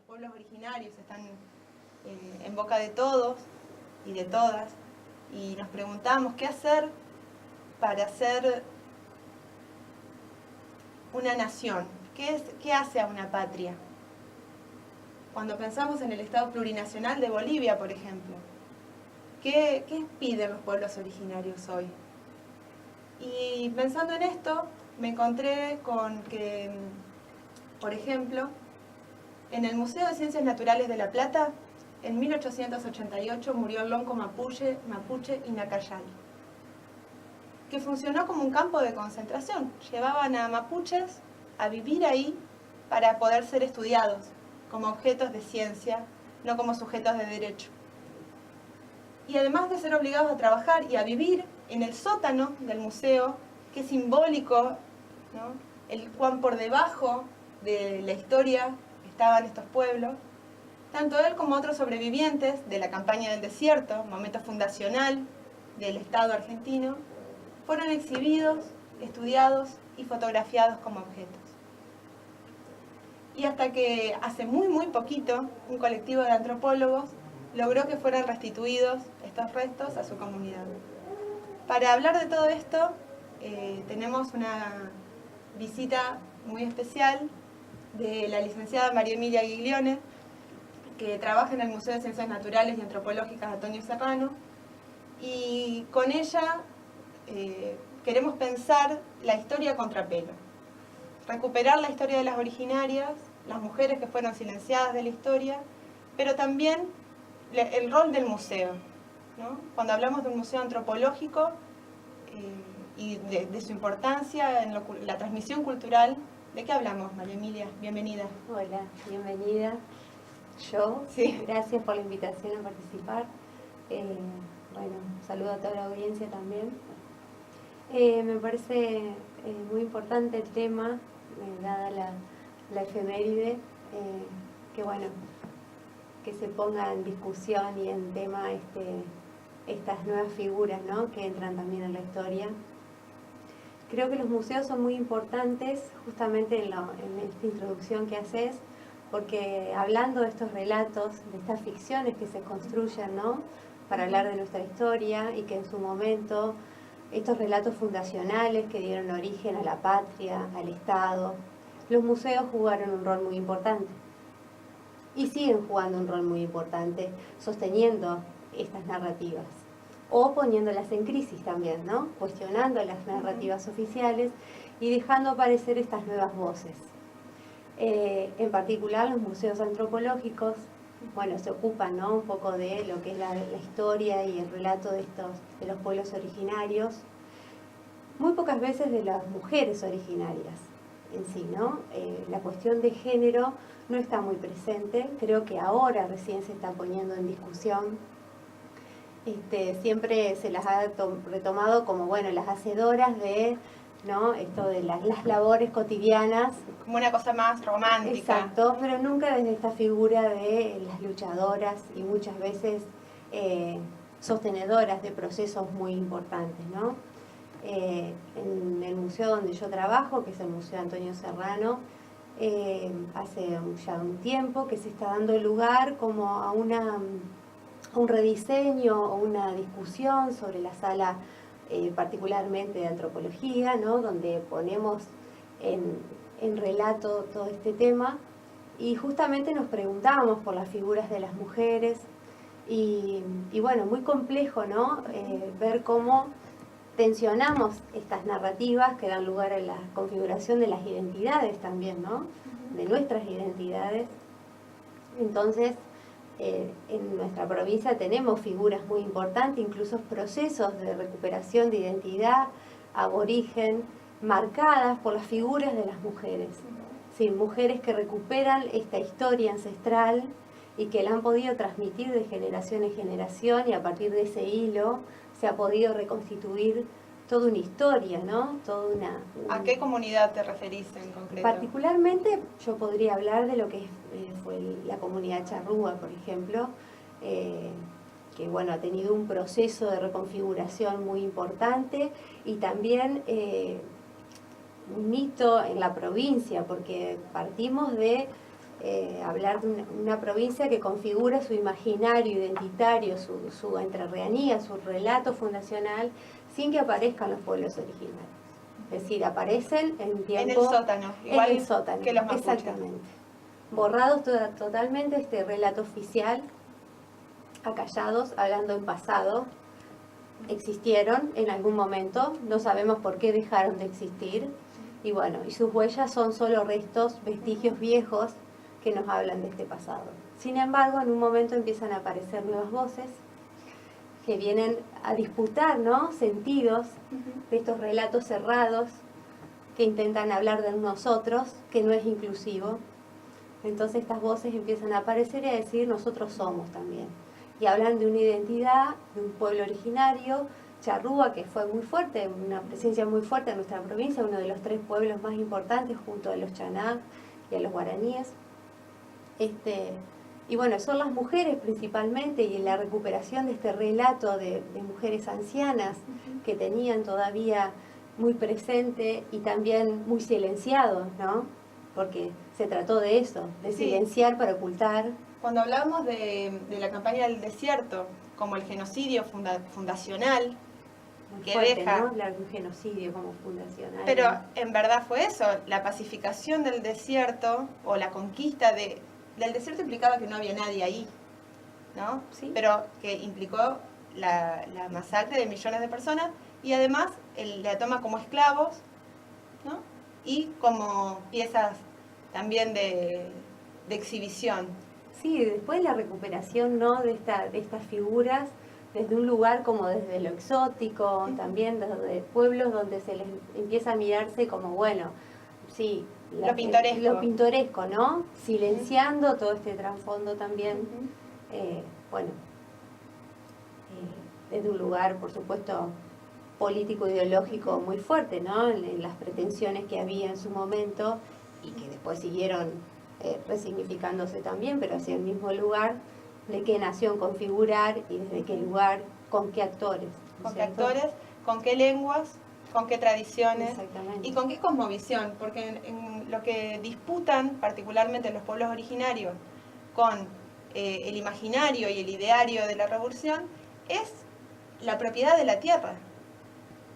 pueblos originarios están en boca de todos y de todas, y nos preguntamos qué hacer para ser una nación. ¿Qué hace a una patria? Cuando pensamos en el Estado plurinacional de Bolivia, por ejemplo, ¿qué piden los pueblos originarios hoy? Y pensando en esto, me encontré con que, por ejemplo, en el Museo de Ciencias Naturales de La Plata, en 1888 murió el lonco mapuche Inacayal, que funcionó como un campo de concentración. Llevaban a mapuches a vivir ahí para poder ser estudiados como objetos de ciencia, no como sujetos de derecho. Y además de ser obligados a trabajar y a vivir en el sótano del museo, que es simbólico, ¿no?, el cuán por debajo de la historia estaban estos pueblos, tanto él como otros sobrevivientes de la campaña del desierto, momento fundacional del Estado argentino, fueron exhibidos, estudiados y fotografiados como objetos. Y hasta que hace muy poquito, un colectivo de antropólogos logró que fueran restituidos estos restos a su comunidad. Para hablar de todo esto, tenemos una visita muy especial de la licenciada María Emilia Giglione, que trabaja en el Museo de Ciencias Naturales y Antropológicas Antonio Serrano, y con ella queremos pensar la historia a contrapelo, recuperar la historia de las originarias, las mujeres que fueron silenciadas de la historia, pero también el rol del museo, ¿no? Cuando hablamos de un museo antropológico y de su importancia en la transmisión cultural, ¿de qué hablamos, María Emilia? Bienvenida. Hola, bienvenida. Yo, sí. Gracias por la invitación a participar. Bueno, saludo a toda la audiencia también. Me parece muy importante el tema, dada la efeméride, que bueno, que se ponga en discusión y en tema estas nuevas figuras, ¿no?, que entran también en la historia. Creo que los museos son muy importantes justamente en esta introducción que haces, porque hablando de estos relatos, de estas ficciones que se construyen, ¿no?, para hablar de nuestra historia, y que en su momento estos relatos fundacionales que dieron origen a la patria, al Estado, los museos jugaron un rol muy importante y siguen jugando un rol muy importante sosteniendo estas narrativas o poniéndolas en crisis también, ¿no?, cuestionando las narrativas oficiales y dejando aparecer estas nuevas voces. En particular los museos antropológicos, bueno, se ocupan, ¿no?, un poco de lo que es la historia y el relato de los pueblos originarios, muy pocas veces de las mujeres originarias en sí, ¿no? La cuestión de género no está muy presente, creo que ahora recién se está poniendo en discusión. Siempre se las ha retomado como, bueno, las hacedoras de, ¿no?, esto de las labores cotidianas. Como una cosa más romántica. Exacto, pero nunca desde esta figura de las luchadoras y muchas veces sostenedoras de procesos muy importantes, ¿no? En el museo donde yo trabajo, que es el Museo Antonio Serrano, hace ya un tiempo que se está dando lugar como a un rediseño o una discusión sobre la sala particularmente de antropología, ¿no?, donde ponemos en relato todo este tema, y justamente nos preguntábamos por las figuras de las mujeres y bueno, muy complejo, ¿no?, ver cómo tensionamos estas narrativas que dan lugar a la configuración de las identidades también, ¿no?, de nuestras identidades. Entonces, en nuestra provincia tenemos figuras muy importantes, incluso procesos de recuperación de identidad aborigen, marcadas por las figuras de las mujeres. Sí, mujeres que recuperan esta historia ancestral y que la han podido transmitir de generación en generación, y a partir de ese hilo se ha podido reconstituir toda una historia, ¿no? ¿A qué comunidad te referís en concreto? Particularmente yo podría hablar de lo que fue la comunidad charrúa, por ejemplo, que bueno, ha tenido un proceso de reconfiguración muy importante, y también un hito en la provincia, porque partimos de hablar de una provincia que configura su imaginario identitario, su entrerrianía, su relato fundacional, sin que aparezcan los pueblos originarios. Es decir, aparecen en tiempo... En el sótano, igual en el sótano, que los mapuches. exactamente. Borrados totalmente este relato oficial, acallados, hablando en pasado. Existieron en algún momento, no sabemos por qué dejaron de existir, y bueno, y sus huellas son solo restos, vestigios viejos que nos hablan de este pasado. Sin embargo, en un momento empiezan a aparecer nuevas voces que vienen a disputar, ¿no?, sentidos de estos relatos cerrados que intentan hablar de nosotros, que no es inclusivo. Entonces estas voces empiezan a aparecer y a decir nosotros somos también. Y hablan de una identidad, de un pueblo originario, charrúa, que fue muy fuerte, una presencia muy fuerte en nuestra provincia, uno de los 3 pueblos más importantes junto a los chaná y a los guaraníes. Y bueno, son las mujeres principalmente, y en la recuperación de este relato de mujeres ancianas que tenían todavía muy presente y también muy silenciado, ¿no? Porque se trató de eso, de silenciar para ocultar. Cuando hablamos de la campaña del desierto como el genocidio fundacional, Muy que fuerte, deja... ¿no?, hablar de un genocidio como fundacional. Pero en verdad fue eso, la pacificación del desierto o la conquista del desierto implicaba que no había nadie ahí, ¿no? Sí. Pero que implicó la masacre de millones de personas y además la toma como esclavos, ¿no?, y como piezas también de exhibición. Sí, después la recuperación, ¿no?, de estas figuras desde un lugar como desde lo exótico, también desde pueblos donde se les empieza a mirarse como, bueno, sí, lo pintoresco. Lo pintoresco, ¿no? Silenciando todo este trasfondo también, bueno, desde un lugar, por supuesto, político-ideológico muy fuerte, ¿no?, en las pretensiones que había en su momento y que después siguieron resignificándose también, pero hacia el mismo lugar, de qué nación configurar y desde qué lugar, con qué actores. Con qué actores, con qué lenguas, con qué tradiciones y con qué cosmovisión, porque en lo que disputan particularmente los pueblos originarios con el imaginario y el ideario de la revolución es la propiedad de la tierra.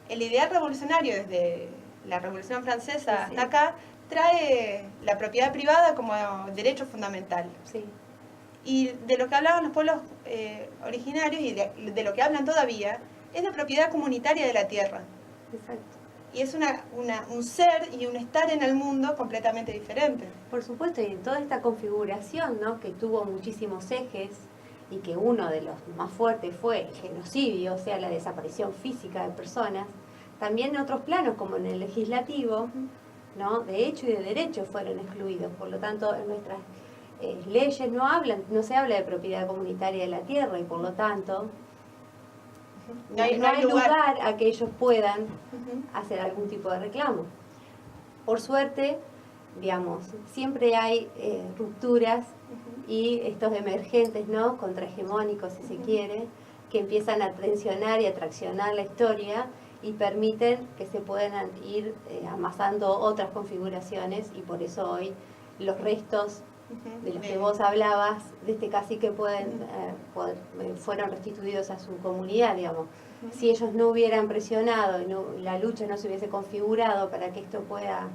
El ideal revolucionario desde la Revolución Francesa hasta acá trae la propiedad privada como derecho fundamental. Sí. Y de lo que hablaban los pueblos originarios y de lo que hablan todavía es la propiedad comunitaria de la tierra. Exacto. Y es un ser y un estar en el mundo completamente diferente. Por supuesto, y en toda esta configuración, ¿no?, que tuvo muchísimos ejes y que uno de los más fuertes fue el genocidio, o sea, la desaparición física de personas, también en otros planos, como en el legislativo, ¿no?, de hecho y de derecho fueron excluidos. Por lo tanto, en nuestras leyes no se habla de propiedad comunitaria de la tierra y por lo tanto no hay lugar a que ellos puedan hacer algún tipo de reclamo. Por suerte, digamos, siempre hay rupturas y estos emergentes, ¿no?, contrahegemónicos, si se quiere, que empiezan a tensionar y a traccionar la historia y permiten que se puedan ir amasando otras configuraciones, y por eso hoy los restos de los que vos hablabas, de este cacique fueron restituidos a su comunidad, digamos. Si ellos no hubieran presionado y la lucha no se hubiese configurado para que esto pueda,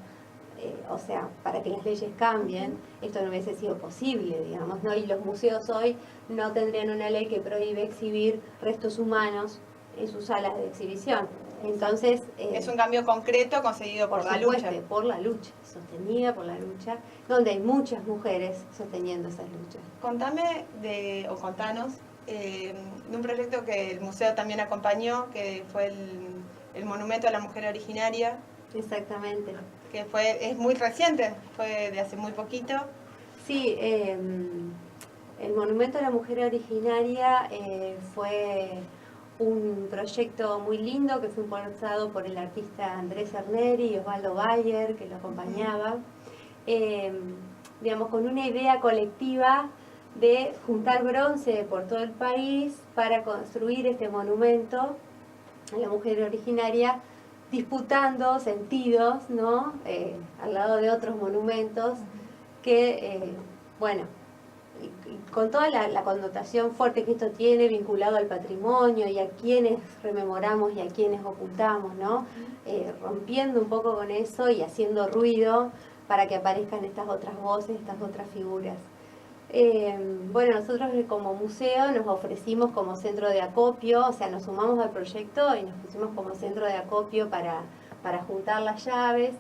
o sea, para que las leyes cambien, esto no hubiese sido posible, digamos, ¿no? Y los museos hoy no tendrían una ley que prohíbe exhibir restos humanos en sus salas de exhibición. Entonces, es un cambio concreto conseguido por la lucha. Por la lucha, sostenida por la lucha, donde hay muchas mujeres sosteniendo esas luchas. Contanos de un proyecto que el museo también acompañó, que fue el Monumento a la Mujer Originaria. Exactamente. Que es muy reciente, fue de hace muy poquito. Sí, el Monumento a la Mujer Originaria fue un proyecto muy lindo que fue impulsado por el artista Andrés Erneri y Osvaldo Bayer, que lo acompañaba, digamos, con una idea colectiva de juntar bronce por todo el país para construir este monumento a la mujer originaria, disputando sentidos, ¿no?, al lado de otros monumentos que bueno, y con toda la connotación fuerte que esto tiene vinculado al patrimonio y a quienes rememoramos y a quienes ocultamos, ¿no? Rompiendo un poco con eso y haciendo ruido para que aparezcan estas otras voces, estas otras figuras. Bueno, nosotros como museo nos ofrecimos como centro de acopio, o sea, nos sumamos al proyecto y nos pusimos como centro de acopio para juntar las llaves.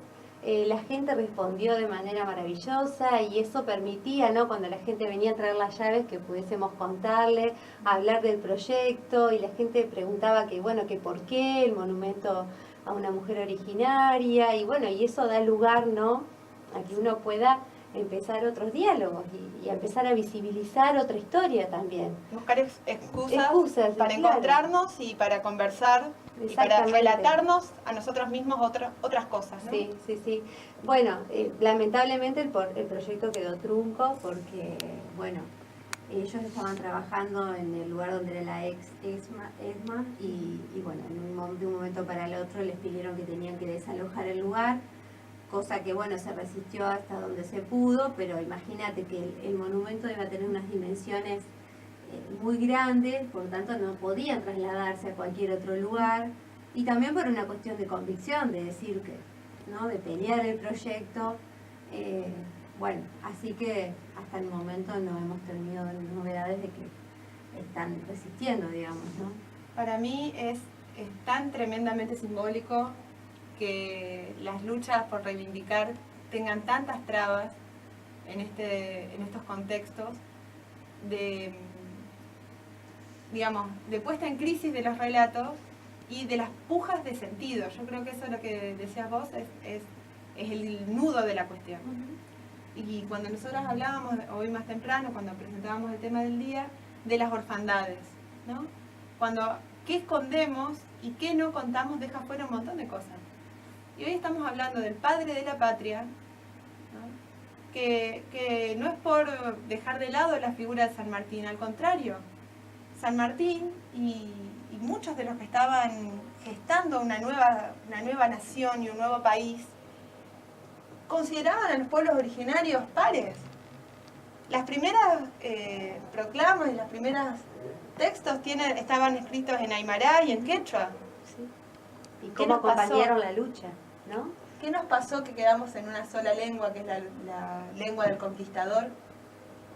La gente respondió de manera maravillosa y eso permitía, ¿no?, cuando la gente venía a traer las llaves, que pudiésemos contarle, hablar del proyecto, y la gente preguntaba que, bueno, que por qué el monumento a una mujer originaria, y bueno, y eso da lugar, ¿no?, a que uno pueda empezar otros diálogos y empezar a visibilizar otra historia también. Buscar excusas para encontrarnos y para conversar y para relatarnos a nosotros mismos otras cosas, ¿no? Sí, sí, sí. Bueno, lamentablemente el proyecto quedó trunco porque, bueno, ellos estaban trabajando en el lugar donde era la ex ESMA y bueno, de un momento para el otro les pidieron que tenían que desalojar el lugar, cosa que, bueno, se resistió hasta donde se pudo, pero imagínate que el monumento iba a tener unas dimensiones muy grandes, por lo tanto no podían trasladarse a cualquier otro lugar, y también por una cuestión de convicción, de decir que, ¿no?, de pelear el proyecto. Bueno, así que hasta el momento no hemos tenido novedades de que están resistiendo, digamos, ¿no? Para mí es tan tremendamente simbólico que las luchas por reivindicar tengan tantas trabas en estos contextos de, digamos, de puesta en crisis de los relatos y de las pujas de sentido. Yo creo que eso, lo que decías vos, es el nudo de la cuestión. Y cuando nosotros hablábamos hoy más temprano, cuando presentábamos el tema del día, de las orfandades, ¿no? Qué escondemos y qué no contamos deja fuera un montón de cosas. Y hoy estamos hablando del padre de la patria, ¿no?, que no es por dejar de lado la figura de San Martín, al contrario. San Martín y muchos de los que estaban gestando una nueva nación y un nuevo país consideraban a los pueblos originarios pares. Las primeras proclamas y los primeros textos estaban escritos en aymara y en quechua. Sí. ¿Y cómo acompañaron la lucha, ¿no? ¿Qué nos pasó que quedamos en una sola lengua, que es la lengua del conquistador,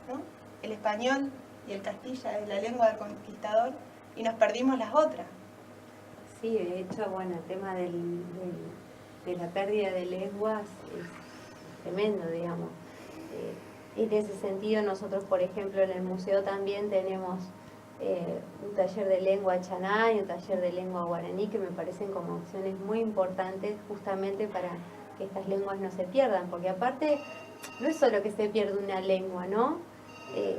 ¿no? El español y el castilla es la lengua del conquistador y nos perdimos las otras. Sí, de hecho, bueno, el tema de la pérdida de lenguas es tremendo, digamos. En ese sentido, nosotros, por ejemplo, en el museo también tenemos un taller de lengua chaná y un taller de lengua guaraní, que me parecen como opciones muy importantes justamente para que estas lenguas no se pierdan, porque aparte no es solo que se pierde una lengua, ¿no? Es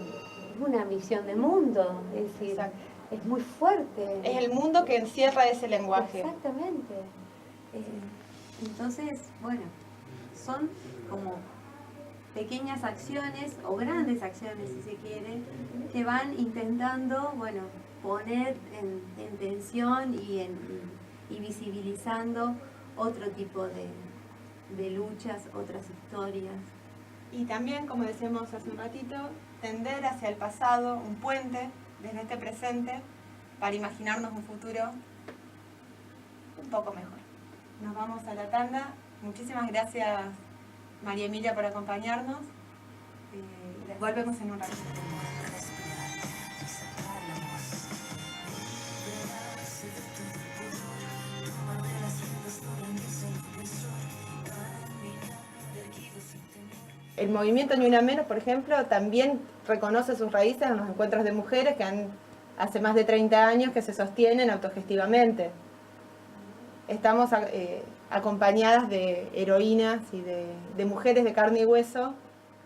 una visión de mundo, es decir, exacto, es muy fuerte. Es el mundo que encierra ese lenguaje. Exactamente. Entonces, bueno, son como pequeñas acciones o grandes acciones, si se quiere, que van intentando, bueno, poner en tensión y visibilizando otro tipo de luchas, otras historias. Y también, como decíamos hace un ratito, tender hacia el pasado, un puente desde este presente para imaginarnos un futuro un poco mejor. Nos vamos a la tanda. Muchísimas gracias, María Emilia, por acompañarnos. Volvemos en un rato. El movimiento Ni Una Menos, por ejemplo, también reconoce sus raíces en los encuentros de mujeres que hace más de 30 años que se sostienen autogestivamente. Estamos acompañadas de heroínas y de mujeres de carne y hueso,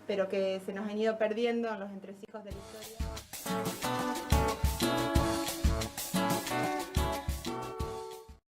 pero que se nos han ido perdiendo en los entresijos de la historia.